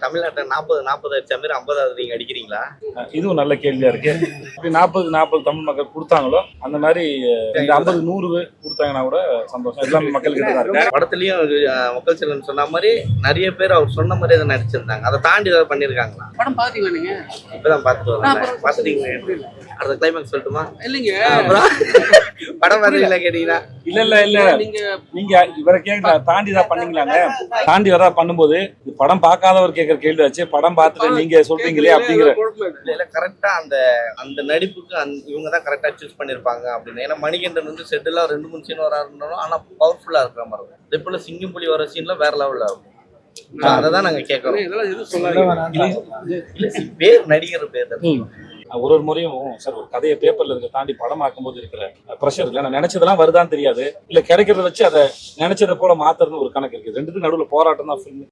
தமிழ்நாட்டுல 40 அடிச்ச மாதிரி 50வது நீங்க அடிக்கிறீங்களா? இதுவும் நல்ல கேள்வியா இருக்கு. இப்படி 40 தமிழ் மக்கள் கொடுத்தாங்களோ அந்த மாதிரி இந்த 50 100 கொடுத்தாங்கன்னா கூட சந்தோஷம். எல்லாமே மக்கள் கிட்ட தான் இருக்கு. படத்துலயும் மக்கள் செல்வன் சொன்ன மாதிரி நிறைய பேர் அவர் சொன்ன மாதிரியே தான் நடிச்சிருந்தாங்க. அதை தாண்டி ஏதாவது பண்ணிருக்காங்களா? படம் பாத்தீங்களா நீங்க? இப்பதான் பார்த்துட்டு வரேன். பாத்துட்டீங்க? அடுத்த கிளைமேக்ஸ் சொல்லட்டுமா? இல்லைங்க, படம் பார்த்தீங்களா கேட்டீங்கன்னா? இல்ல நீங்க இவரை கேட்கல தாண்டி தான் பண்ணீங்களாங்க. தாண்டி வரா பண்ணும்போது படம் பார்க்காதவர் கேட்கற கேள்வி ஆச்சு. படம் பார்த்துட்டு நீங்க சொல்றீங்களே அப்படிங்கிற இல்ல கரெக்டா அந்த நடிப்புக்கு இவங்க தான் கரெக்டா சூஸ் பண்ணிருப்பாங்க அப்படின்னு. ஏன்னா மணிகண்டன் வந்து செட்டுல 2-3 சீன் வரா இருந்தாலும் ஆனா பவர்ஃபுல்லா இருக்கிற மாதிரி இருக்கும். இதே போல சிங்கம் புலி வர சீன்ல வேற லெவல்ல இருக்கும். அததான் நாங்க கேட்கறோம். இல்ல பேர் நடிகர் பேர் தான். ஒரு முறையும் சார் ஒரு கதையை பேப்பர்ல இருக்க தாண்டி படம் ஆக்கும்போது இருக்கிற ப்ரெஷர் இல்லை. நான் நினைச்சதெல்லாம் வருதான்னு தெரியாது. இல்ல கிடைக்கிறத வச்சு அதை நினைச்சதை போல மாத்துறதுன்னு ஒரு கணக்கு இருக்கு. ரெண்டுத்துக்கு நடுவில் போராட்டம் தான் ஃபில்ம்.